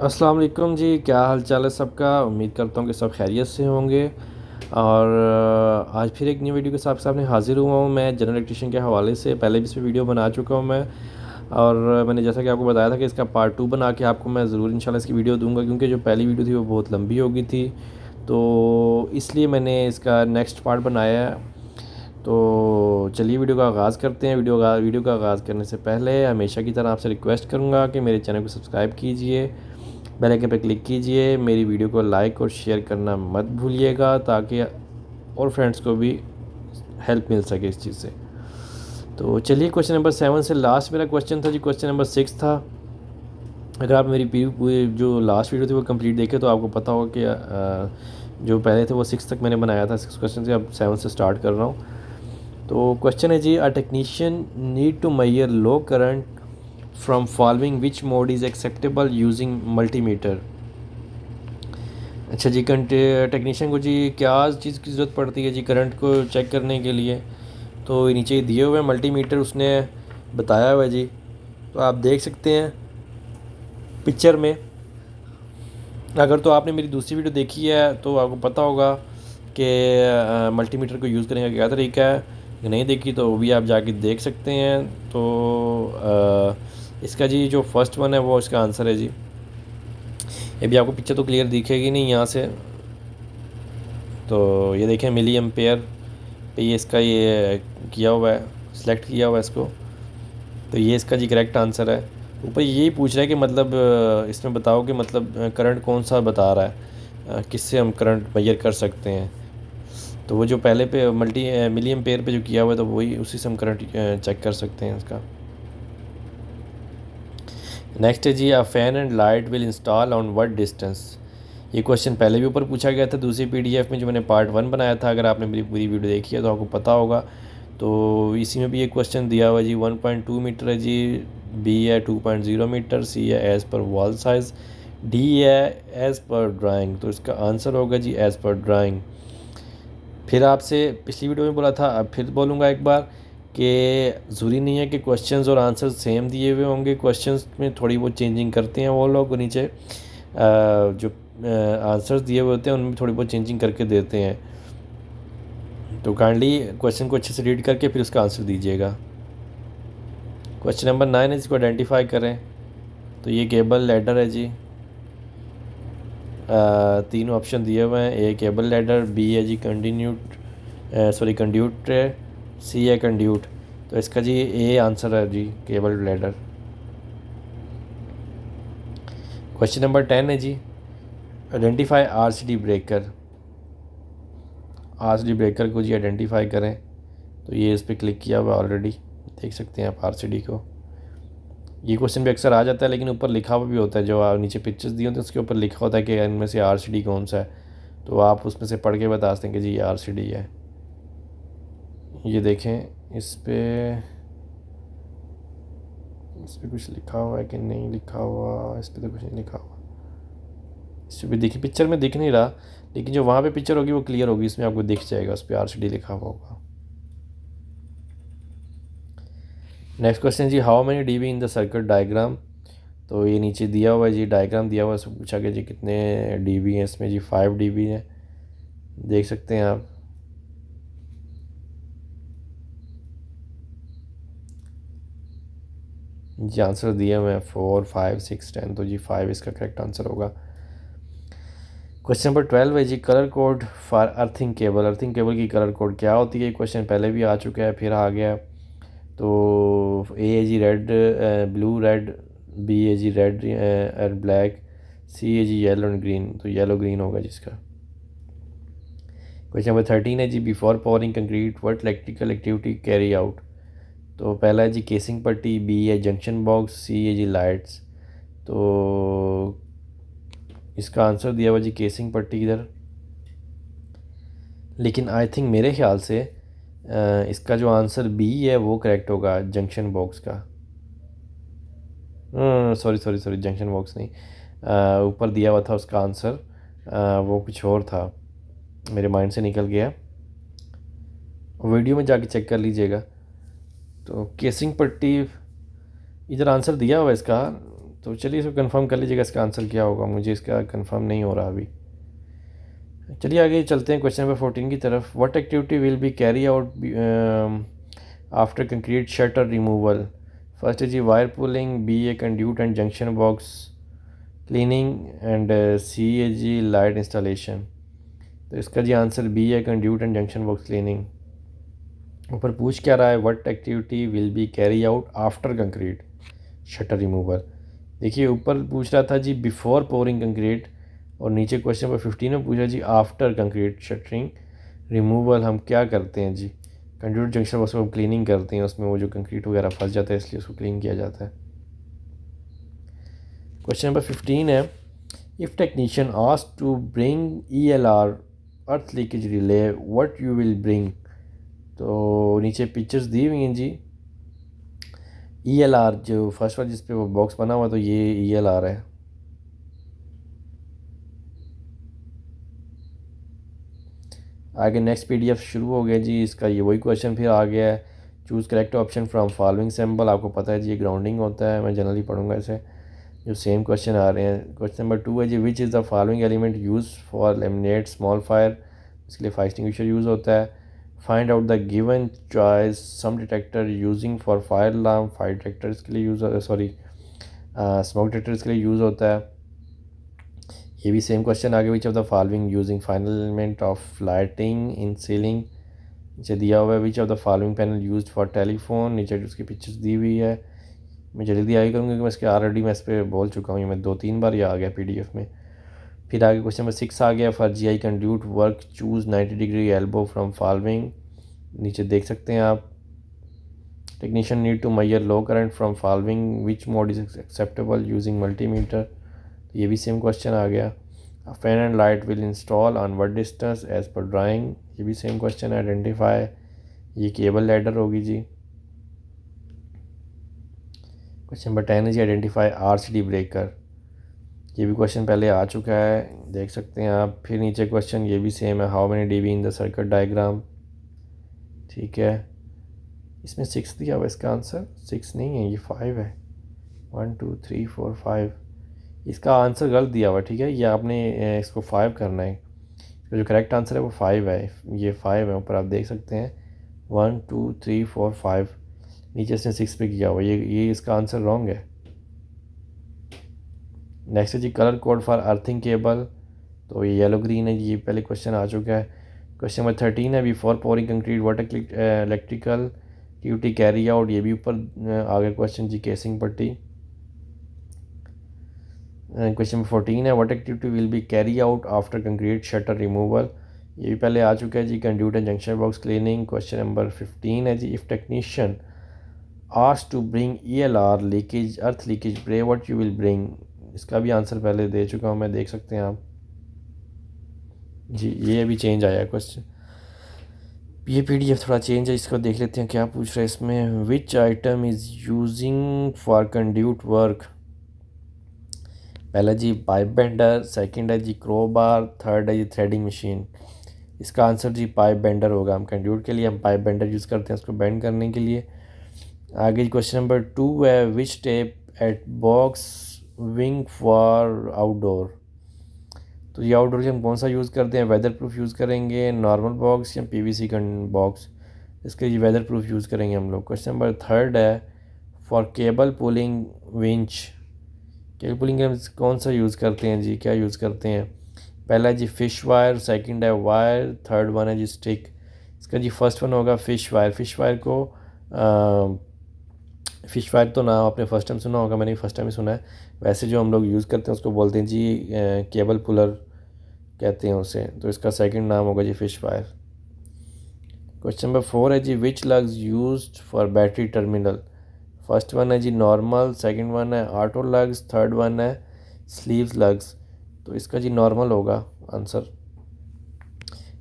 अस्सलाम वालेकुम जी, क्या हाल चाल है सबका। उम्मीद करता हूँ कि सब खैरियत से होंगे। और आज फिर एक न्यू वीडियो के साथ सामने हाज़िर हुआ हूँ मैं जनरल इलेक्ट्रिशियन के हवाले से। पहले भी इस पर वीडियो बना चुका हूँ मैं, और मैंने जैसा कि आपको बताया था कि इसका पार्ट 2 बना के आपको मैं ज़रूर इंशाल्लाह इसकी वीडियो दूंगा, क्योंकि जो पहली वीडियो थी वो बहुत लंबी हो गई थी, तो इसलिए मैंने इसका नेक्स्ट पार्ट बनाया है। तो चलिए वीडियो का आगाज़ करते हैं। वीडियो का आगाज़ करने से पहले हमेशा की तरह आपसे रिक्वेस्ट करूँगा कि मेरे चैनल को सब्सक्राइब कीजिए, बेल आइकन पर क्लिक कीजिए, मेरी वीडियो को लाइक और शेयर करना मत भूलिएगा, ताकि और फ्रेंड्स को भी हेल्प मिल सके इस चीज़ से। तो चलिए क्वेश्चन नंबर 7 से लास्ट मेरा क्वेश्चन था जी, क्वेश्चन नंबर 6 था। अगर आप मेरी पूरी जो लास्ट वीडियो थी वो कंप्लीट देखे तो आपको पता होगा कि जो पहले थे वो 6 तक मैंने बनाया था, 6 क्वेश्चन से, अब 7 से स्टार्ट कर रहा हूँ। तो क्वेश्चन है जी, a technician need to measure low current from following which mode is acceptable using multimeter. अच्छा जी, टेक्नीशियन को जी क्या चीज़ की ज़रूरत पड़ती है जी करंट को चेक करने के लिए। तो नीचे दिए हुए मल्टीमीटर उसने बताया हुआ है जी, तो आप देख सकते हैं पिक्चर में। अगर तो आपने मेरी दूसरी वीडियो देखी है तो आपको पता होगा कि मल्टीमीटर को यूज़ करने का क्या तरीका है। नहीं देखी तो वो भी आप जाके देख सकते हैं। तो इसका जी जो फर्स्ट वन है वो इसका आंसर है जी। ये भी आपको पिक्चर तो क्लियर दिखेगी नहीं यहाँ से, तो ये देखें मिली एम्पेयर पे ये इसका ये किया हुआ है, सिलेक्ट किया हुआ है इसको। तो ये इसका जी करेक्ट आंसर है। ऊपर यही पूछ रहा है कि मतलब इसमें बताओ कि मतलब करंट कौन सा बता रहा है, किससे हम करंट मेजर कर सकते हैं। तो वो जो पहले पे मिली एम्पेयर पे जो किया हुआ है तो वही उसी से हम करंट चेक कर सकते हैं इसका। नेक्स्ट है जी, a fan and light will install on what distance. ये क्वेश्चन पहले भी ऊपर पूछा गया था दूसरी पीडीएफ में जो मैंने पार्ट 1 बनाया था। अगर आपने मेरी पूरी वीडियो देखी है तो आपको पता होगा। तो इसी में भी ये क्वेश्चन दिया हुआ है जी, 1.2 मीटर है जी, बी है 2.0 मीटर, सी है as per wall size, D है एज़ पर ड्राइंग। तो इसका आंसर होगा जी एज़ पर ड्राइंग। फिर आपसे पिछली वीडियो में बोला था, अब फिर बोलूँगा एक बार कि ज़रूरी नहीं है कि क्वेश्चंस और आंसर सेम दिए हुए होंगे। क्वेश्चंस में थोड़ी बहुत चेंजिंग करते हैं वो लोग नीचे, जो आंसर्स दिए हुए होते हैं उनमें थोड़ी बहुत चेंजिंग करके देते हैं। तो काइंडली क्वेश्चन को अच्छे से रीड करके फिर उसका आंसर दीजिएगा। क्वेश्चन नंबर 9 है, इसको आइडेंटिफाई करें। तो ये केबल लैडर है जी। तीन ऑप्शन दिए हुए हैं, ए केबल लैडर, बी है जी कंड्यूट है, सी है कंड्यूट। तो इसका जी ए आंसर है जी, केबल लैडर। क्वेश्चन नंबर 10 है जी, identify RCD breaker. RCD breaker को जी आइडेंटिफाई करें। तो ये इस पर क्लिक किया हुआ ऑलरेडी, देख सकते हैं आप आरसीडी को। ये क्वेश्चन भी अक्सर आ जाता है, लेकिन ऊपर लिखा हुआ भी होता है, जो नीचे पिक्चर्स दी होती हैं उसके ऊपर लिखा होता है कि इनमें से आरसीडी कौन सा है। तो आप उसमें से पढ़ के बता सकते हैं कि जी ये आरसीडी है। ये देखें इस पे कुछ लिखा हुआ है कि नहीं लिखा हुआ। इस पर तो कुछ नहीं लिखा हुआ। इस पर भी देखिए पिक्चर में दिख नहीं रहा, लेकिन जो वहाँ पे पिक्चर होगी वो क्लियर होगी, इसमें आपको दिख जाएगा, उस पर आरसीडी लिखा हुआ होगा। नेक्स्ट क्वेश्चन जी, how many DB in the circuit diagram. तो ये नीचे दिया हुआ है जी, डायग्राम दिया हुआ है, उसमें पूछा गया जी कितने डीबी हैं इसमें। जी 5 डीबी हैं, देख सकते हैं आप। जी आंसर दिए हुए हैं 4, 5, 6, 10। तो जी 5 इसका करेक्ट आंसर होगा। क्वेश्चन नंबर 12 है जी, colour code for earthing cable. Earthing cable की कलर कोड क्या होती है। क्वेश्चन पहले भी आ चुका है, फिर आ गया। तो ए है जी रेड, ब्लू रेड, बी है जी रेड एंड ब्लैक, सी है जी येलो एंड ग्रीन। तो येलो ग्रीन होगा जिसका। क्वेश्चन नंबर 13 है जी, before pouring concrete what electrical activity carry out. तो पहला है जी केसिंग पट्टी, बी है जंक्शन बॉक्स, सी है जी लाइट्स। तो इसका आंसर दिया हुआ जी केसिंग पट्टी इधर, लेकिन आई थिंक मेरे ख्याल से इसका जो आंसर बी है वो करेक्ट होगा, जंक्शन बॉक्स का। Sorry sorry sorry, junction box नहीं, ऊपर दिया हुआ था उसका आंसर, वो कुछ और था, मेरे माइंड से निकल गया। वीडियो में जाके चेक कर लीजिएगा। तो केसिंग पट्टी इधर आंसर दिया हुआ है इसका, तो चलिए इसको कंफर्म कर लीजिएगा इसका आंसर क्या होगा, मुझे इसका कंफर्म नहीं हो रहा अभी। चलिए आगे चलते हैं क्वेश्चन नंबर 14 की तरफ। What activity will be carry out after concrete shutter removal? First है जी wire pulling, B a conduit and junction box cleaning and C a जी लाइट इंस्टॉलेशन। तो इसका जी आंसर बी है conduit and junction box cleaning. ऊपर पूछ क्या रहा है, what activity will be carry out after concrete shutter removal. देखिए ऊपर पूछ रहा था जी बिफोर पोरिंग कंक्रीट, और नीचे क्वेश्चन नंबर 15 में पूछा जी आफ्टर कंक्रीट शटरिंग रिमूवल हम क्या करते हैं जी। कंक्रीट जंक्शन बॉक्स को हम क्लीनिंग करते हैं, उसमें वो जो कंक्रीट वगैरह फंस जाता है इसलिए उसको क्लीन किया जाता है। क्वेश्चन नंबर 15 है, if technician asked to bring ELR earth leakage relay what you will bring. तो नीचे पिक्चर्स दी हुई हैं जी। ELR जो फर्स्ट वाला जिस पे वो बॉक्स बना हुआ, तो ये ELR है। आगे नेक्स्ट PDF शुरू हो गया जी, इसका ये वही क्वेश्चन फिर आ गया है। Choose correct option from following symbol, आपको पता है जी ये ग्राउंडिंग होता है, मैं जनरली पढ़ूंगा इसे। जो सेम क्वेश्चन आ रहे हैं। क्वेश्चन नंबर 2 है जी, which is the following element use for laminate small fire? इसके लिए फायर एक्सटिंग्विशर यूज़ होता है। Find out the given choice some detector using for fire alarm, fire detector इसके लिए यूज़, सॉरी स्मोक डिटेक्टर इसके लिए यूज़ होता है। ये भी सेम क्वेश्चन आगे, which of the following using final element of lighting in ceiling, नीचे दिया हुआ है। Which of the following panel used for telephone, नीचे उसकी पिक्चर्स दी हुई है। मैं जल्दी आगे करूँगा क्योंकि मैं इसके ऑलरेडी मैं इस पर बोल चुका हूँ, मैं 2-3 बार ये आ गया PDF में। फिर आगे क्वेश्चन नंबर 6 आ गया, for GI conduit work choose 90 degree elbow from following, नीचे देख सकते हैं आप। Technician need to measure low current from following, which mode is acceptable using multimeter, ये भी सेम क्वेश्चन आ गया। Fan and light will install on what distance as per drawing, ये भी सेम क्वेश्चन। आइडेंटिफाई, ये केबल लैडर होगी जी। Question number 10 है जी, आइडेंटिफाई RCD ब्रेकर, ये भी क्वेश्चन पहले आ चुका है, देख सकते हैं आप। फिर नीचे क्वेश्चन ये भी सेम है, how many DB in the circuit diagram, ठीक है। इसमें 6 दिया हुआ, इसका आंसर 6 नहीं है, ये 5 है। 1 2 3 4 5, इसका आंसर गलत दिया हुआ, ठीक है। ये आपने इसको 5 करना है, इसका जो करेक्ट आंसर है वो 5 है, ये 5 है। ऊपर आप देख सकते हैं 1 2 3 4 5, नीचे इसने 6 पे किया हुआ, ये इसका आंसर रॉन्ग है। नेक्स्ट है जी colour code for earthing cable, तो ये येलो ग्रीन है, ये पहले क्वेश्चन आ चुका है। क्वेश्चन नंबर 13 है, before pouring concrete water electrical duty carry out, ये भी ऊपर आ गया क्वेश्चन जी, केसिंग पट्टी। क्वेश्चन नंबर 14 है, what activity will be carry out after concrete shutter removal, ये भी पहले आ चुका है जी, conduit and junction box cleaning. Question number 15 है जी, if technician asked to bring ELR leakage earth leakage ब्रे व्हाट यू विल ब्रिंग, इसका भी आंसर पहले दे चुका हूँ मैं, देख सकते हैं आप जी। ये अभी चेंज आया है क्वेश्चन, ये PDF थोड़ा चेंज है, इसको देख लेते हैं क्या पूछ रहा है इसमें। विच item is using for conduit work, पहला जी पाइप बेंडर, सेकंड है जी क्रोबार, थर्ड है जी थ्रेडिंग मशीन। इसका आंसर जी पाइप बेंडर होगा। हम कंड्यूट के लिए हम पाइप बेंडर यूज़ करते हैं उसको बेंड करने के लिए। आगे क्वेश्चन नंबर 2 है, which tape at box wing for outdoor, तो ये आउटडोर हम कौन सा यूज़ करते हैं, वेदर प्रूफ यूज़ करेंगे, नॉर्मल बॉक्स या PVC बॉक्स, इसके लिए वेदर प्रूफ यूज़ करेंगे हम लोग। क्वेश्चन नंबर 3 है, for cable pulling winch, cable pulling के हम कौन सा यूज़ करते हैं जी, क्या यूज़ करते हैं। पहला है जी फिश वायर, सेकंड है वायर, थर्ड वन है जी स्टिक। इसका जी फर्स्ट वन होगा फिश वायर। फिश वायर को फ़िश वायर तो नाम आपने फ़र्स्ट टाइम सुना होगा, मैंने फर्स्ट टाइम ही सुना है। वैसे जो हम लोग यूज़ करते हैं उसको बोलते हैं जी केबल पुलर कहते हैं उसे, तो इसका सेकंड नाम होगा जी फिश वायर। क्वेश्चन नंबर 4 है जी, which lugs used for battery terminal, first one है जी नॉर्मल, सेकंड वन है ऑटो लग्स, थर्ड वन है स्लीव्स लग्स, तो इसका जी नॉर्मल होगा आंसर।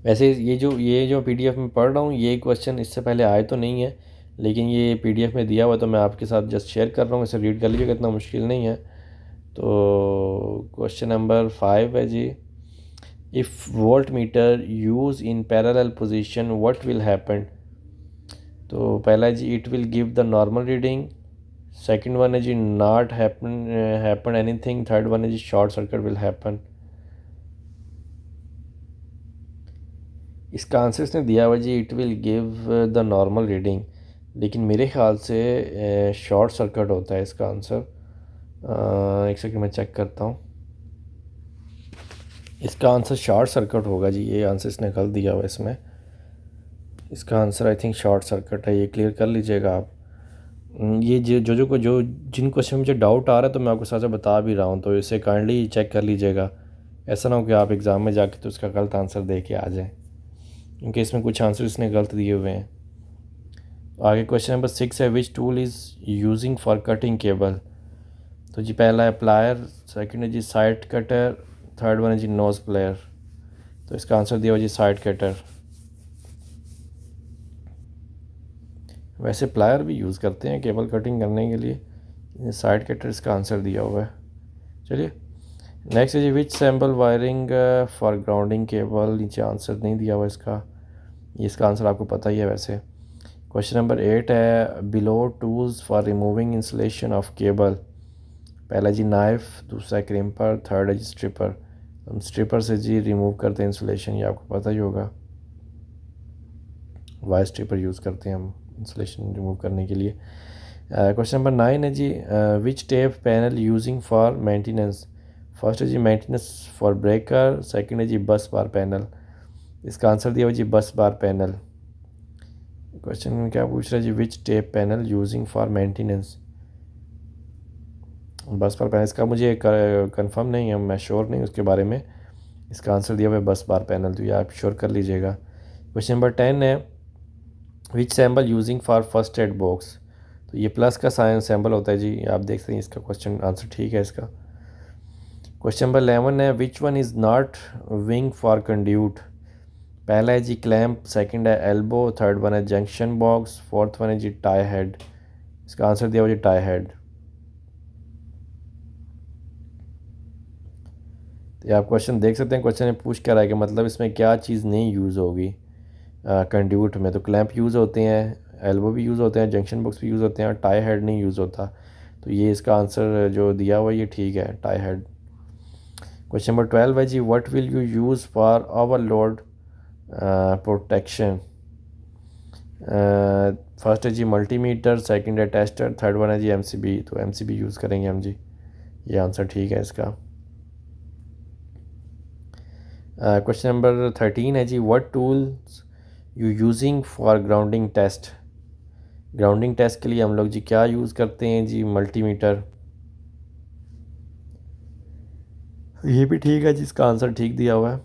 वैसे ये जो PDF में पढ़ रहा हूँ ये क्वेश्चन इससे पहले आए तो नहीं है, लेकिन ये PDF में दिया हुआ तो मैं आपके साथ जस्ट शेयर कर रहा हूँ, इसे रीड कर लीजिएगा, इतना मुश्किल नहीं है। तो क्वेश्चन नंबर 5 है जी, if volt meter use in parallel position what will happen, तो पहला जी it will give the normal reading, second one है जी not happen anything. Third one है जी शॉर्ट सर्किट विल हैपन। इसका आंसर इसने दिया हुआ जी it will give the normal reading, लेकिन मेरे ख्याल से शॉर्ट सर्किट होता है इसका आंसर। एक सेकंड मैं चेक करता हूँ। इसका आंसर शॉर्ट सर्किट होगा जी, ये आंसर इसने गलत दिया हुआ है इसमें। इसका answer I think short circuit है, ये क्लियर कर लीजिएगा आप। ये जो जिन क्वेश्चन में मुझे डाउट आ रहा है तो मैं आपको साथ साथ बता भी रहा हूँ, तो इसे काइंडली चेक कर लीजिएगा। ऐसा ना हो कि आप एग्ज़ाम में जाके तो इसका गलत आंसर दे के आ जाएँ, क्योंकि इसमें कुछ आंसर इसने गलत दिए हुए हैं। आगे क्वेश्चन नंबर 6 है which tool is using for cutting cable. तो जी पहला है प्लायर, सेकंड है जी साइड कटर, थर्ड वन है जी नोज़ प्लेयर। तो इसका आंसर दिया हुआ जी साइड कटर। वैसे प्लायर भी यूज़ करते हैं केबल कटिंग करने के लिए, साइड कटर इसका आंसर दिया हुआ है। चलिए नेक्स्ट है जी which sample wiring for grounding cable. नीचे आंसर नहीं दिया हुआ इसका, इसका आंसर आपको पता ही है वैसे। क्वेश्चन नंबर 8 है below tools for removing insulation of cable. पहला जी नाइफ़, दूसरा क्रिम्पर, थर्ड है जी स्ट्रिपर। हम स्ट्रिपर से जी रिमूव करते हैं इंसुलेशन, ये आपको पता ही होगा। वायर स्ट्रिपर यूज़ करते हैं हम इंसुलेशन रिमूव करने के लिए। क्वेश्चन नंबर 9 है जी which tape panel using for maintenance. First है जी मेंटेनेंस फॉर ब्रेकर, सेकंड है जी बस बार पैनल। इसका आंसर दिया हुआ जी बस बार पैनल। क्वेश्चन में क्या पूछ रहा है जी which tape panel using for maintenance, bus bar panel. इसका मुझे कंफर्म नहीं है, मैं श्योर नहीं उसके बारे में। इसका आंसर दिया हुआ है बस बार पैनल, तो ये आप श्योर कर लीजिएगा। क्वेश्चन नंबर 10 है which sample using for first aid box. तो ये प्लस का साइन सैम्बल होता है जी, आप देख सकते हैं इसका क्वेश्चन आंसर ठीक है इसका। क्वेश्चन नंबर 11 है विच one is not wing for conduit. पहला है जी क्लैम्प, सेकंड है एल्बो, थर्ड वन है जंक्शन बॉक्स, फोर्थ वन है जी टाई हेड। इसका आंसर दिया हुआ जी टाई हेड। तो आप क्वेश्चन देख सकते हैं, क्वेश्चन में पूछ कर रहा है कि मतलब इसमें क्या चीज़ नहीं यूज़ होगी कंड्यूट में। तो क्लैंप यूज़ होते हैं, एल्बो भी यूज़ होते हैं, जंक्शन बॉक्स भी यूज़ होते हैं, टाई हेड नहीं यूज़ होता। तो ये इसका आंसर जो दिया हुआ ये ठीक है, टाई हेड। क्वेश्चन नंबर 12 है जी what will you use for overload protection. First है जी मल्टीमीटर, सेकंड है टेस्टर, थर्ड वन है जी एमसीबी। तो एमसीबी यूज़ करेंगे हम जी, ये आंसर ठीक है इसका। क्वेश्चन नंबर 13 है जी what tools you using for grounding test. Grounding test के लिए हम लोग जी क्या यूज़ करते हैं जी मल्टीमीटर। ये भी ठीक है जिसका आंसर ठीक दिया हुआ है।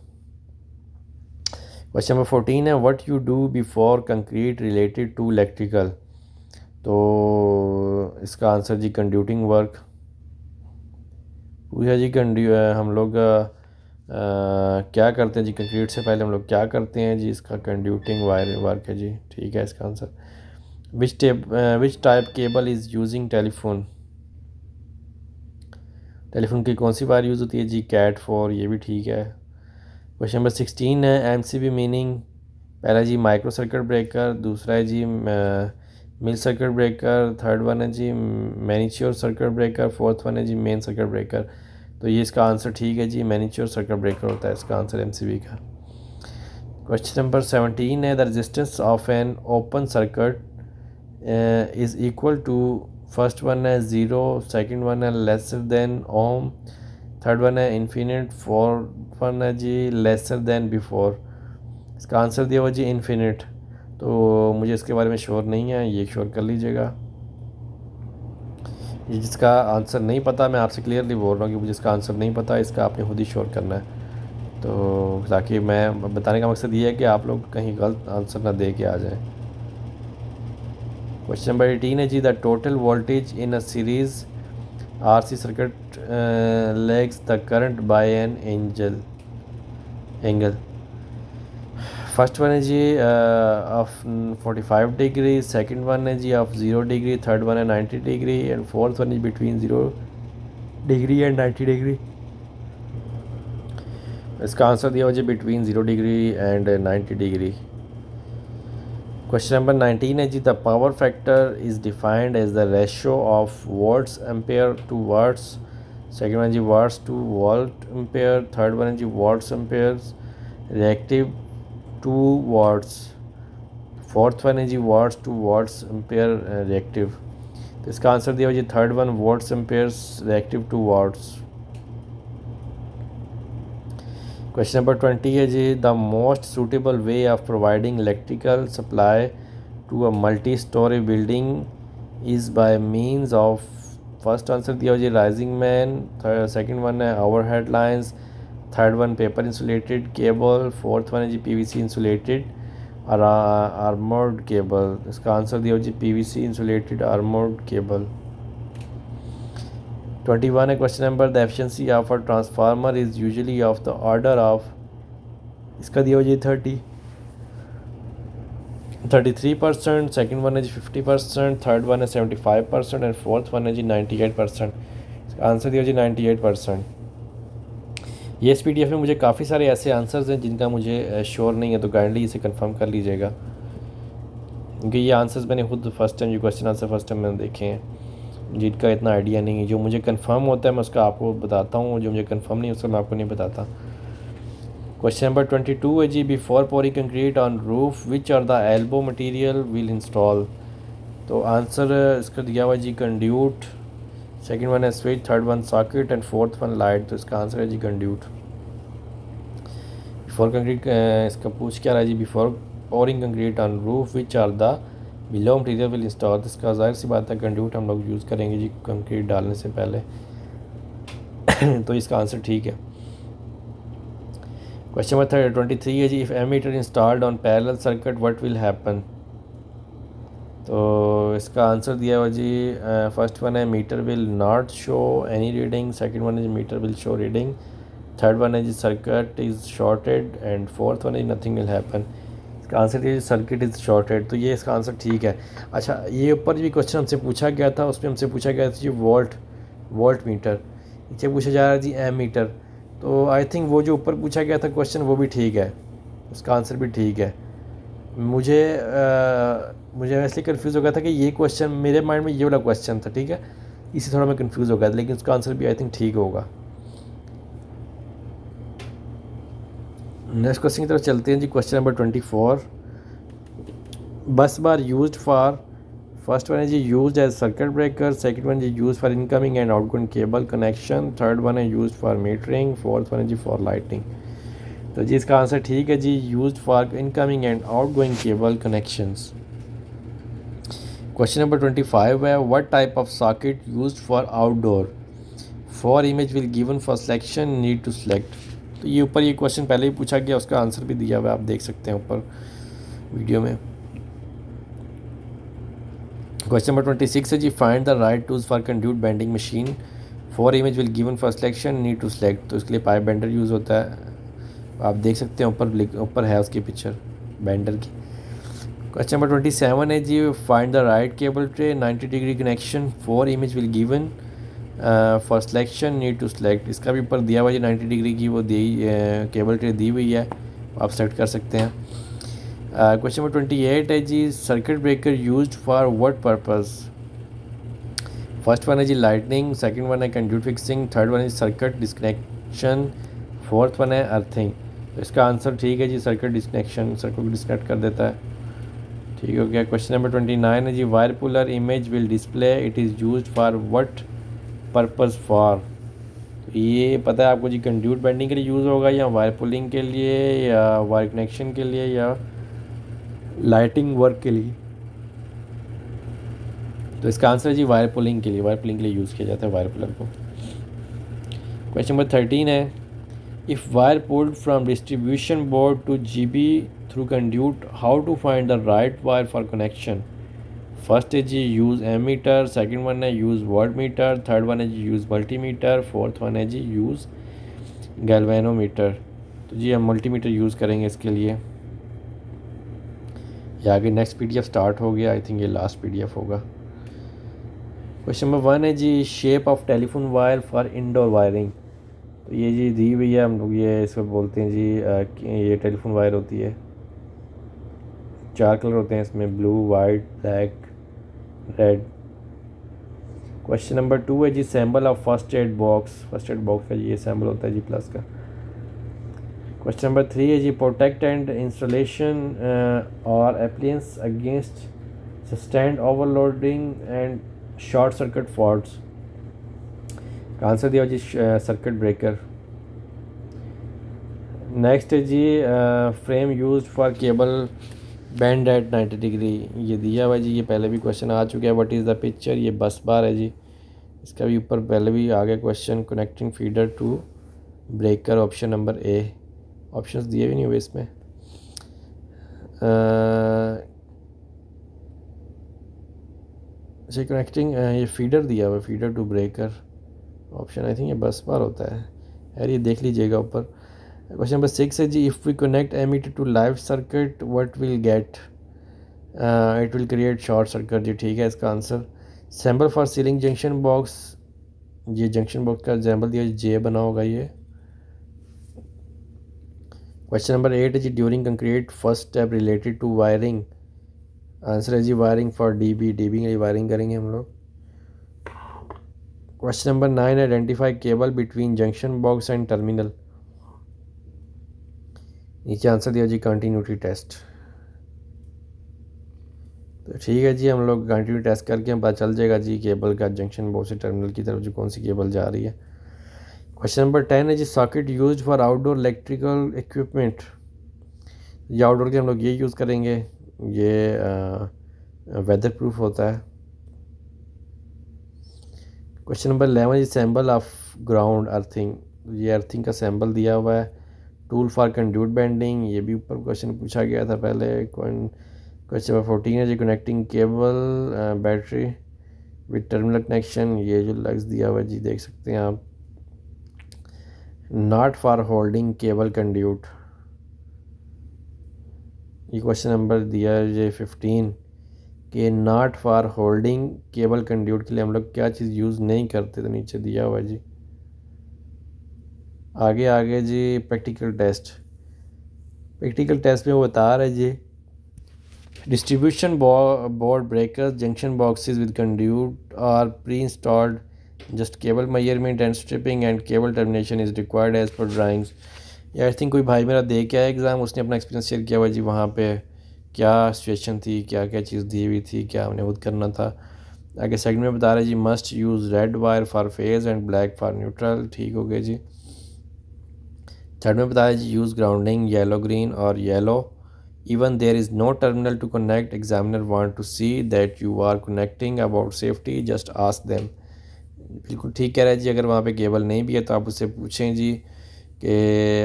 क्वेश्चन नंबर 14 है what you do before concrete related to electrical. तो इसका आंसर जी कंड्यूटिंग वर्क। पूछा जी हम लोग क्या करते हैं जी कंक्रीट से पहले हम लोग क्या करते हैं जी, इसका कंड्यूटिंग वायर वर्क है जी, ठीक है इसका answer. Which type cable is using telephone. Telephone की कौन सी वायर यूज़ होती है जी, कैट 4, ये भी ठीक है। क्वेश्चन नंबर 16 है एमसीबी मीनिंग। पहला जी माइक्रो सर्किट ब्रेकर, दूसरा है जी मिल सर्किट ब्रेकर, थर्ड वन है जी मैनिच्योर सर्किट ब्रेकर, फोर्थ वन है जी मेन सर्किट ब्रेकर। तो ये इसका आंसर ठीक है जी, मैनिच्योर सर्किट ब्रेकर होता है इसका आंसर एमसीबी का। क्वेश्चन नंबर 17 है the resistance of an open circuit is equal to. First one है ज़ीरो, सेकंड वन है lesser than ohm, third one है इन्फिनिट, फोर्थ वन है जी लेसर देन बिफोर। इसका आंसर दिया हुआ जी इन्फिनिट। तो मुझे इसके बारे में श्योर नहीं है, ये श्योर कर लीजिएगा। ये जिसका आंसर नहीं पता, मैं आपसे क्लियरली बोल रहा हूँ कि मुझे इसका आंसर नहीं पता, इसका आपने खुद ही श्योर करना है। तो ताकि मैं बताने का मकसद ये है कि आप लोग कहीं गलत आंसर ना दे के आ जाएं। क्वेश्चन नंबर 18 है जी the total voltage in a series RC circuit lags the current by an angle. First one है जी ऑफ 45 डिग्री, सेकंड वन है जी ऑफ 0 डिग्री, थर्ड वन है 90 degree and fourth one is between 0 degree and 90 degree. इसका answer दिया हुआ जी between 0 degree and 90 degree. Question number 19 है जी, the power factor is defined as the ratio of volts ampere to watts. Second one जी watts to volt ampere. Third one है जी watts ampere reactive to watts. Fourth one है जी watts to watts ampere reactive. तो इसका answer दिया हुआ जी third one watts amperes reactive to watts. Question number 20 है जी, the most suitable way of providing electrical supply to a multi storey building is by means of. First answer दिया हुआ जी rising man. Second one है overhead lines. Third one paper insulated cable. Fourth one है जी PVC insulated और armoured cable. इसका answer दिया हुआ जी PVC insulated armoured cable. 21 है question number, the efficiency of a transformer is usually of the order of. इसका दिया हुआ जी 33%। Second one है जी 50%। थर्ड वन है 75% एंड फोर्थ वन है जी 98%। इसका आंसर दिया जी 98%। ये इस PDF में मुझे काफ़ी सारे ऐसे आंसर्स हैं जिनका मुझे श्योर नहीं है, तो काइंडली इसे कंफर्म कर लीजिएगा, क्योंकि ये आंसर्स मैंने खुद फर्स्ट टाइम, ये क्वेश्चन आंसर फर्स्ट टाइम मैंने देखे हैं, जिनका इतना आइडिया नहीं है। जो मुझे कंफर्म होता है मैं उसका आपको बताता हूँ, जो मुझे कंफर्म नहीं उसका मैं आपको नहीं बताता। क्वेश्चन नंबर 22 है जी, before pouring concrete on roof which are the elbow material will install. तो आंसर इसका दिया हुआ जी कंड्यूट। सेकंड वन है switch, third one socket and fourth one light. तो इसका आंसर है जी कंड्यूट। बिफोर कंक्रीट इसका पूछ क्या रहा है जी, before pouring concrete on roof which are the below material will install. तो इसका ज़ाहिर सी बात है कंड्यूट हम लोग यूज़ करेंगे जी कंक्रीट डालने से पहले। तो इसका आंसर ठीक है। क्वेश्चन नंबर 23 है जी, if ammeter installed on parallel circuit what will happen. तो इसका आंसर दिया हुआ जी फर्स्ट वन है meter will not show any reading. Second one है जी meter will show reading. Third one है जी circuit is shorted and fourth one है नथिंग विल हैपन। इसका आंसर दिया सर्किट इज़ शॉर्टेड। तो ये इसका आंसर ठीक है। अच्छा, ये ऊपर भी क्वेश्चन हमसे पूछा गया था, उसमें हमसे पूछा गया था जी वोल्ट मीटर। नीचे पूछा जा रहा है जी एम मीटर। तो आई थिंक वो जो ऊपर पूछा गया था क्वेश्चन वो भी ठीक है, उसका आंसर भी ठीक है। मुझे इसलिए कंफ्यूज हो गया था कि ये क्वेश्चन मेरे माइंड में ये वाला क्वेश्चन था, ठीक है, इसी थोड़ा मैं कंफ्यूज हो गया था, लेकिन उसका आंसर भी आई थिंक ठीक होगा। नेक्स्ट क्वेश्चन की तरफ चलते हैं जी। Question number 24, bus bar used for. First one है जी used as circuit breaker. Second one जी used for incoming and outgoing cable connection. Third one है used for metering. Fourth one है जी फॉर लाइटिंग। तो जी इसका आंसर ठीक है जी, used for incoming and outgoing cable connections. Question number 25 है, what type of socket used for outdoor. For image will given for selection need to select. तो ये ऊपर ये क्वेश्चन पहले ही पूछा गया, उसका आंसर भी दिया हुआ है, आप देख सकते हैं ऊपर वीडियो में। क्वेश्चन नंबर 26 है जी, find the right tools for conduit bending machine. For image will given for selection need to select. तो इसके लिए पाइप बेंडर यूज़ होता है, आप देख सकते हैं ऊपर है उसकी पिक्चर बेंडर की। क्वेश्चन नंबर 27 है जी, find the right cable tray 90 degree connection. For image will given for selection need to select. इसका भी ऊपर दिया हुआ है 90 डिग्री की वो केबल ट्रे दी हुई है, आप सेलेक्ट कर सकते हैं। क्वेश्चन नंबर 28 है जी, circuit breaker used for what purpose. First one है जी लाइटनिंग। सेकंड वन है कंड्यूट फिक्सिंग। थर्ड वन है सर्किट डिस्कनेक्शन। फोर्थ वन है अर्थिंग। तो इसका आंसर ठीक है जी, सर्किट डिस्कनेक्शन, सर्किट को डिस्कनेक्ट कर देता है, ठीक हो गया। क्वेश्चन नंबर 29 है जी, wire puller image will display it is used for what purpose for. ये पता है आपको जी, कंड्यूट बेंडिंग के लिए यूज़ होगा, या वायर पुलिंग के लिए, या वायर कनेक्शन के लिए, या लाइटिंग वर्क के लिए। तो इसका आंसर है जी वायर पुलिंग के लिए, वायर पुलिंग के लिए यूज़ किया जाता है वायर पुलर को। क्वेश्चन नंबर 13 है, if wire pulled from distribution board to GB through conduit how to find the right wire for connection. First है जी यूज़ एमीटर। सेकंड वन है use watt meter. Third one है जी use multimeter. Fourth one है जी use galvanometer. तो जी हम multimeter use करेंगे इसके लिए। ये आगे नेक्स्ट PDF स्टार्ट हो गया, आई थिंक ये लास्ट PDF होगा। क्वेश्चन नंबर 1 है जी, shape of telephone wire for indoor wiring. तो ये जी दी हुई है, हम लोग ये इसको बोलते हैं जी ये टेलीफोन वायर होती है। 4 कलर होते हैं इसमें, blue, white, black, red. Question number 2 है जी symbol of first aid box. First aid box का ये सैम्बल होता है जी प्लस का। क्वेश्चन नंबर 3 है जी प्रोटेक्ट एंड इंस्टॉलेशन और appliances against sustained overloading and short circuit faults. Answer दिया जी सर्किट ब्रेकर। नेक्स्ट है जी frame used for cable bend at 90 degree. ये दिया हुआ जी, ये पहले भी क्वेश्चन आ चुका है। व्हाट इज़ द पिक्चर, ये बस बार है जी, इसका भी ऊपर पहले भी आ गया question. Connecting feeder to breaker, option number A. Options दिए भी नहीं हुए इसमें। अच्छा कनेक्टिंग ये फीडर दिया हुआ है, feeder to breaker option, I think ये बस बार होता है यार, ये देख लीजिएगा ऊपर। क्वेश्चन नंबर 6 है जी if we connect ammeter to live circuit what will get, it will create short circuit. जी ठीक है इसका आंसर। Symbol for ceiling junction box, ये जंक्शन बॉक्स का एग्जाम्पल दिया जे बना होगा ये। क्वेश्चन नंबर 8 है जी during concrete first step related to wiring. Answer है जी वायरिंग फॉर डीबी, डीबी के लिए वायरिंग करेंगे हम लोग। Question number 9 identify cable between junction box and terminal. नीचे आंसर दिया जी कंटिन्यूटी टेस्ट। तो ठीक है जी, हम लोग कंटिन्यूटी टेस्ट करके हम पता चल जाएगा जी केबल का जंक्शन बॉक्स से टर्मिनल की तरफ जो कौन सी केबल जा रही है। क्वेश्चन नंबर 10 है जी socket used for outdoor electrical equipment. ये आउटडोर के हम लोग ये यूज़ करेंगे, ये वेदर प्रूफ होता है। क्वेश्चन नंबर 11 जी सैम्बल ऑफ ग्राउंड अर्थिंग। ये अर्थिंग का सैम्बल दिया हुआ है। टूल फॉर कंड्यूट बेंडिंग, ये भी ऊपर क्वेश्चन पूछा गया था पहले। क्वेश्चन नंबर 14 है जी connecting cable battery with terminal connection. ये जो लग्स दिया हुआ है जी देख सकते हैं आप। Not for holding cable conduit, ये क्वेश्चन नंबर दिया है जी 15 कि not for holding cable conduit के लिए हम लोग क्या चीज़ यूज़ नहीं करते, तो नीचे दिया हुआ है जी। आगे आगे जी प्रैक्टिकल टेस्ट। प्रैक्टिकल टेस्ट में वो बता रहे जी distribution board breakers junction boxes with conduit are pre installed, just cable measurement and stripping and cable termination is required as per drawings. या आई थिंक कोई भाई मेरा दे के आया एग्ज़ाम, उसने अपना एक्सपीरियंस शेयर किया हुआ जी वहाँ पे क्या सिचुएशन थी, क्या क्या चीज़ दी हुई थी, क्या हमने खुद करना था। आगे सेकंड में बता रहे जी must use red wire for phase and black for neutral, ठीक हो गया जी। थर्ड में बताया जी यूज़ ग्राउंडिंग येलो ग्रीन और yellow even there is no terminal to connect examiner want to see that you are connecting about safety just ask them. बिल्कुल ठीक कह रहा है जी, अगर वहाँ पे केबल नहीं भी है तो आप उससे पूछें जी कि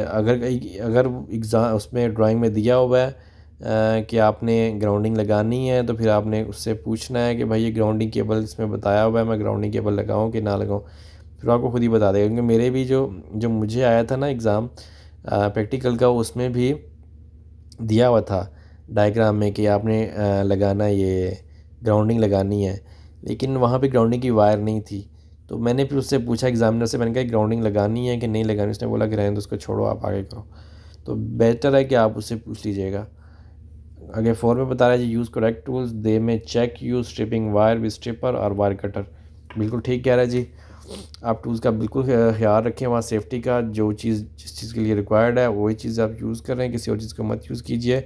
अगर अगर एग्ज़ाम उसमें ड्राइंग में दिया हुआ है कि आपने ग्राउंडिंग लगानी है, तो फिर आपने उससे पूछना है कि भाई ये ग्राउंडिंग केबल इसमें बताया हुआ है, मैं ग्राउंडिंग केबल लगाऊं कि ना लगाऊं, फिर आपको खुद ही बता देगा। क्योंकि मेरे भी जो जो मुझे आया था ना एग्ज़ाम प्रैक्टिकल का, उसमें भी दिया हुआ था डायग्राम में कि आपने लगाना ये ग्राउंडिंग लगानी है, लेकिन वहाँ पे ग्राउंडिंग की वायर नहीं थी। तो मैंने फिर उससे पूछा एग्जामिनर से, मैंने कहा ग्राउंडिंग लगानी है कि नहीं लगानी, उसने बोला कि रहने दो उसको, छोड़ो आप आगे करो। तो बेहतर है कि आप उससे पूछ लीजिएगा। आगे 4 में बता रहा है जी यूज़ करेक्ट टूल्स दे में check use stripping wire with stripper और वायर कटर। बिल्कुल ठीक कह रहा है जी, आप टूल्स का बिल्कुल ख्याल रखें, वहाँ सेफ्टी का जो चीज़ जिस चीज़ के लिए रिक्वायर्ड है वही चीज़ आप यूज़ कर रहे हैं, किसी और चीज़ को मत यूज़ कीजिए।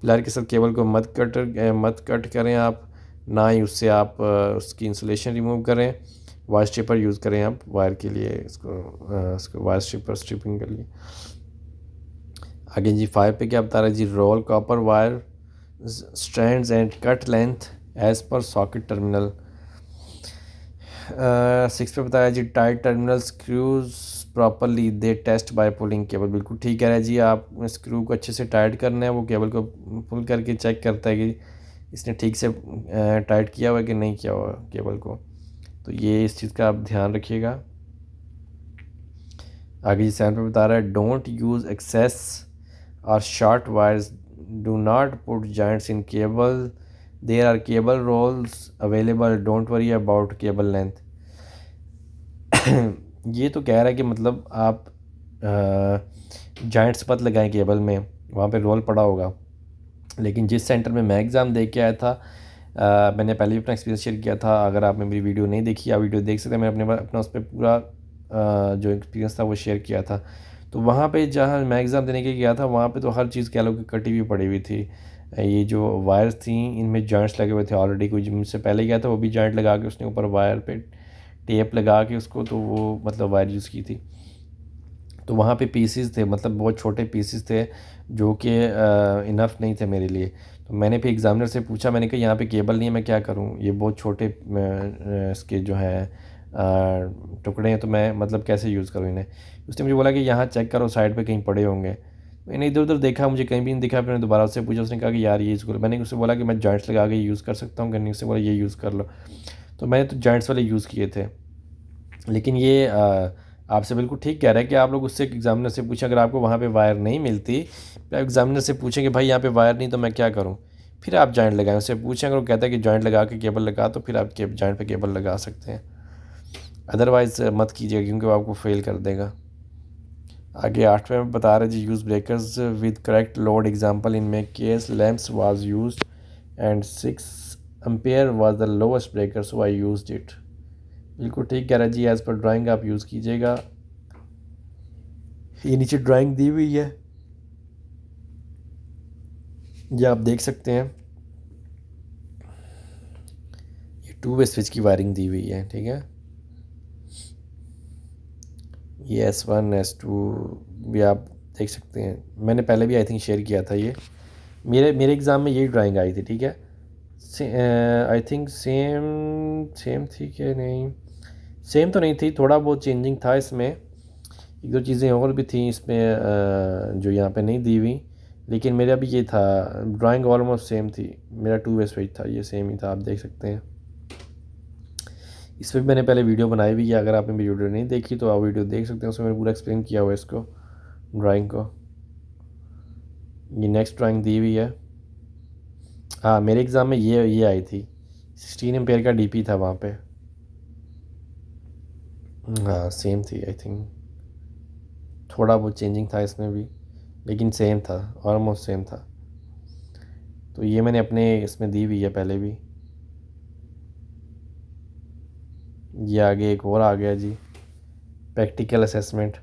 प्लायर के साथ केबल को मत कट करें आप, ना ही उससे आप उसकी इंसुलेशन रिमूव करें। वायर स्ट्रिपर यूज़ करें आप वायर के लिए, इसको वायर स्ट्रिपर स्ट्रिपिंग के लिए। आगे जी 5 पे क्या बता रहा है जी roll copper wire strands and cut length as per socket terminal. 6 पे बताया जी tight terminal screws properly they test by pulling cable. बिल्कुल ठीक कह रहा है जी, आप स्क्रू को अच्छे से टाइट करना है, वो केबल को पुल करके चेक करता है कि इसने ठीक से टाइट किया हुआ है कि नहीं किया हुआ केबल को। तो ये इस चीज़ का आप ध्यान रखिएगा। आगे जी 7 पे बता रहा है डोंट यूज़ एक्सेस और short wires, do not put joints in cable, there are cable rolls available, don't worry about cable length. ये तो कह रहा है कि मतलब आप जॉइंट्स मत लगाएं केबल में, वहाँ पे रोल पड़ा होगा, लेकिन जिस सेंटर में मैं एग्ज़ाम दे के आया था, मैंने पहले भी अपना एक्सपीरियंस शेयर किया था, अगर आपने मेरी वीडियो नहीं देखी, आप वीडियो देख सकते हैं, मैंने अपना उस पर पूरा जो एक्सपीरियंस था वो शेयर किया था। तो वहाँ पे जहाँ मैं एग्ज़ाम देने के गया था, वहाँ पे तो हर चीज़ कह लो कि कटी हुई पड़ी हुई थी। ये जो वायर्स थी इनमें जॉइंट्स लगे हुए थे ऑलरेडी, कोई मुझसे पहले गया था वो भी जॉइंट लगा के उसने ऊपर वायर पे टेप लगा के उसको, तो वो मतलब वायर यूज़ की थी। तो वहाँ पे पीसेस थे, मतलब बहुत छोटे पीसेस थे जो कि इनफ नहीं थे मेरे लिए। तो मैंने फिर एग्ज़ामिनर से पूछा, मैंने कहा यहाँ पे केबल नहीं है, मैं क्या करूँ, ये बहुत छोटे इसके जो हैं टुकड़े हैं, तो मैं मतलब कैसे यूज़ करूँ इन्हें। उसने मुझे बोला कि यहाँ चेक करो साइड पे कहीं पड़े होंगे। मैंने इधर उधर देखा, मुझे कहीं भी नहीं दिखा। फिर मैंने दोबारा उससे पूछा, उसने कहा कि यार ये यूज़ करो। मैंने उससे बोला कि मैं जॉइंट्स लगा के यूज़ कर सकता हूँ कि नहीं, उससे बोला ये यूज़ कर लो। तो मैंने तो जॉइंट्स वाले यूज़ किए थे। लेकिन ये आपसे बिल्कुल ठीक कह रहा है कि आप लोग उससे एग्ज़ामिनर से पूछें, अगर आपको वहाँ पे वायर नहीं मिलती, तो एग्ज़ामिनर से पूछें कि भाई यहाँ पे वायर नहीं तो मैं क्या करूँ। फिर आप जॉइंट लगाएं, उससे पूछें, अगर वो कहता है कि जॉइंट लगा के केबल लगा, तो फिर आप जॉइंट पे केबल लगा सकते हैं। अदरवाइज़ मत कीजिएगा, क्योंकि वो आपको फेल कर देगा। आगे 8वें में बता रहे जी, use breakers with correct load, example in my case lamps was use and 6 ampere was the lowest breaker, so I used it. बिल्कुल ठीक कह रहा है जी, एज़ पर ड्राइंग आप यूज़ कीजिएगा। ये नीचे ड्राइंग दी हुई है, ये आप देख सकते हैं। ये 2 वे स्विच की वायरिंग दी हुई है, ठीक है। ये S1 S2 भी आप देख सकते हैं, मैंने पहले भी आई थिंक शेयर किया था। ये मेरे एग्ज़ाम में यही ड्राइंग आई थी, ठीक है। आई थिंक सेम सेम थी कि नहीं, सेम तो नहीं थी, थोड़ा बहुत चेंजिंग था इसमें। एक दो चीज़ें और भी थी इसमें जो यहाँ पे नहीं दी हुई, लेकिन मेरा भी ये था, ड्राइंग ऑलमोस्ट सेम थी। मेरा 2 वे स्विच था, ये सेम ही था, आप देख सकते हैं। इस पर भी मैंने पहले वीडियो बनाई हुई है, अगर आपने मेरी वीडियो नहीं देखी तो आप वीडियो देख सकते हैं, उसमें मैंने पूरा एक्सप्लेन किया हुआ है इसको, ड्राइंग को। ये नेक्स्ट ड्राइंग दी हुई है। हाँ, मेरे एग्ज़ाम में ये आई थी, 16 एम्पेयर का डीपी था वहाँ पे। हाँ सेम थी आई थिंक, थोड़ा बहुत चेंजिंग था इसमें भी, लेकिन सेम था, ऑलमोस्ट सेम था। तो ये मैंने अपने इसमें दी हुई है पहले भी। ये आगे एक और आ गया जी, practical assessment.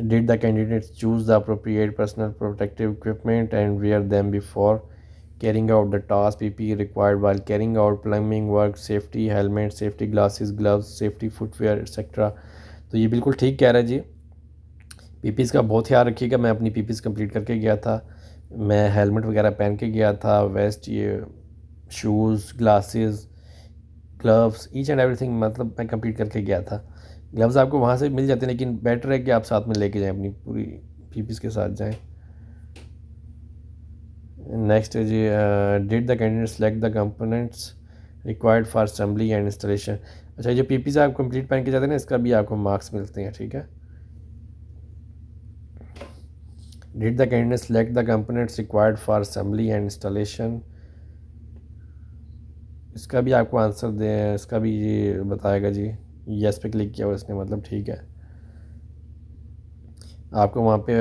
Did the candidates choose the appropriate personal protective equipment and wear them before carrying out the task, PPE required while carrying out plumbing work, safety helmet, safety glasses, gloves, safety footwear etc। तो ये बिल्कुल ठीक कह रहा है जी, पीपीज़ का बहुत ख्याल रखिएगा। मैं अपनी पीपीज़ कंप्लीट करके गया था, मैं हेलमेट वगैरह पहन के गया था, वेस्ट, ये shoes, glasses, gloves, each and everything, मतलब मैं कंप्लीट करके गया था। ग्लव्स आपको वहाँ से मिल जाते हैं, लेकिन बेटर है कि आप साथ में लेके जाएं, अपनी पूरी पीपीज़ के साथ जाएं। नेक्स्ट है जी, did the candidate select the components required for assembly and installation. अच्छा, ये पीपीज़ आप कंप्लीट पहन के जाते हैं ना, इसका भी आपको मार्क्स मिलते हैं, ठीक है। Did the candidate select the components required for assembly and installation, इसका भी आपको आंसर दे, इसका भी ये बताएगा जी। यस पे क्लिक किया हुआ इसने, मतलब ठीक है। आपको वहाँ पे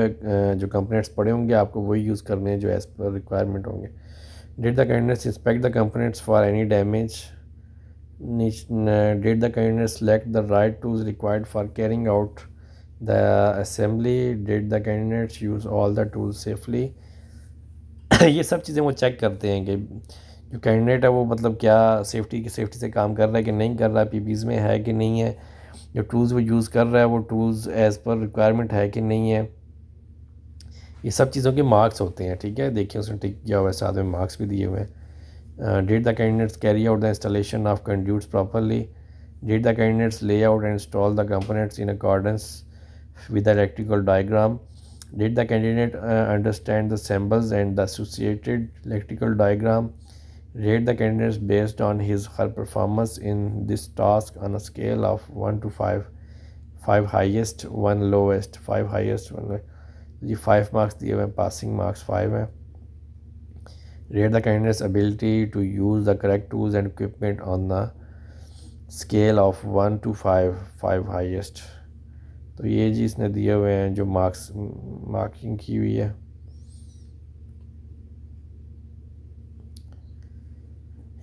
जो कंपोनेंट्स पड़े होंगे आपको वही यूज़ करने हैं जो एज़ पर रिक्वायरमेंट होंगे। Did the candidates inspect the components for any damage, did the candidate select the right tools required for carrying out the assembly, did the candidates use all the tools safely। ये सब चीज़ें वो check करते हैं कि जो candidate है वो मतलब क्या सेफ्टी से काम कर रहा है कि नहीं कर रहा है, पीपीज़ में है कि नहीं है, जो टूल्स वो यूज़ कर रहा है वो टूल्स एज़ पर रिक्वायरमेंट है कि नहीं है। ये सब चीज़ों के मार्क्स होते हैं, ठीक है। देखिए उसने टिक किया हुआ है, साथ में मार्क्स भी दिए हुए हैं। Did the candidates carry out the installation of conduits properly? Did the candidates lay out and install the components in accordance with the electrical diagram? Did the candidate understand the symbols and the associated electrical diagram? Rate the candidates based on his her performance in this task on a scale of 1 to 5, 5 highest, 1 lowest, 5 highest, 1 lowest। ये 5 marks दिए हुए हैं, passing marks 5 हैं। Rate the candidate's ability to use the correct tools and equipment on the scale of 1 to 5, 5 highest। तो ये जी इसने दिए हुए हैं जो मार्किंग की हुई है।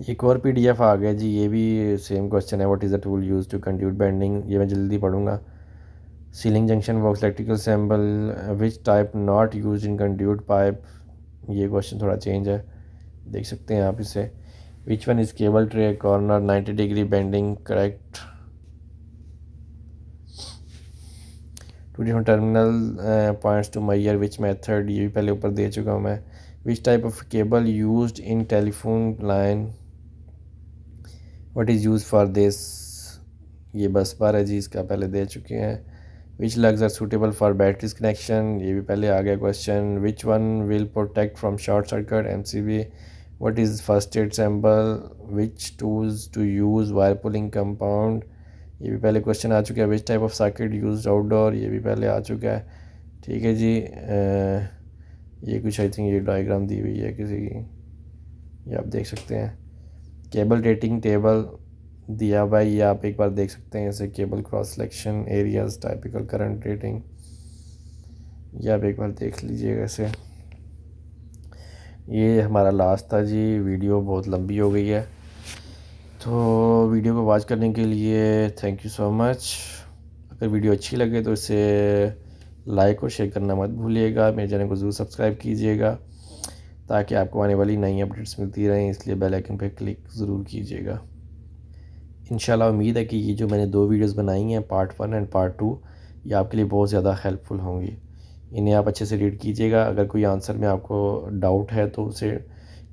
एक और PDF आ गया जी, ये भी सेम क्वेश्चन है। What is the tool use to conduit bending, ये मैं जल्दी पढ़ूंगा। Ceiling junction box electrical assemble which type not use in conduit pipe, ये क्वेश्चन थोड़ा चेंज है, देख सकते हैं आप इसे। Which one is cable tray corner 90 degree bending correct. Two different terminal points to measure which method, ये भी पहले ऊपर दे चुका हूँ मैं। Which type of cable used in telephone line, what is use for this, ये बस बार है जी, इसका पहले दे चुके हैं। Which lugs are suitable for batteries connection, ये भी पहले आ गया question. Which one will protect from short circuit MCB, what is first aid sample, which tools to use wire pulling compound, ये भी पहले क्वेश्चन आ चुका है। Which type of circuit use outdoor, ये भी पहले आ चुका है। ठीक है जी। ये कुछ आई थिंक ये डायग्राम दी हुई है किसी की, ये आप देख सकते हैं। केबल रेटिंग टेबल दिया हुआ है, ये आप एक बार देख सकते हैं। जैसे cable cross selection areas, typical current rating, ये आप एक बार देख लीजिएगा ऐसे। ये हमारा लास्ट था जी, वीडियो बहुत लंबी हो गई है, तो वीडियो को वॉच करने के लिए थैंक यू सो मच। अगर वीडियो अच्छी लगे तो इसे लाइक और शेयर करना मत भूलिएगा। मेरे चैनल को ज़रूर सब्सक्राइब कीजिएगा ताकि आपको आने वाली नई अपडेट्स मिलती रहें, इसलिए बेल आइकन पर क्लिक ज़रूर कीजिएगा। इंशाल्लाह उम्मीद है कि ये जो मैंने 2 वीडियोस बनाई हैं, पार्ट 1 एंड पार्ट 2, ये आपके लिए बहुत ज़्यादा हेल्पफुल होंगी। इन्हें आप अच्छे से रीड कीजिएगा। अगर कोई आंसर में आपको डाउट है तो उसे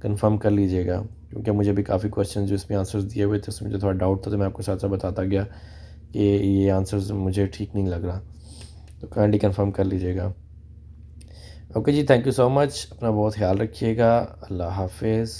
कंफर्म कर लीजिएगा, क्योंकि मुझे भी काफ़ी क्वेश्चन जो इसमें आंसर्स दिए हुए थे उसमें मुझे थोड़ा डाउट था, तो मैं आपको साथ साथ बताता गया कि ये आंसर्स मुझे ठीक नहीं लग रहा, तो काइंडली कंफर्म कर लीजिएगा। ओके जी, थैंक यू सो मच। अपना बहुत ख्याल रखिएगा। अल्लाह हाफिज़।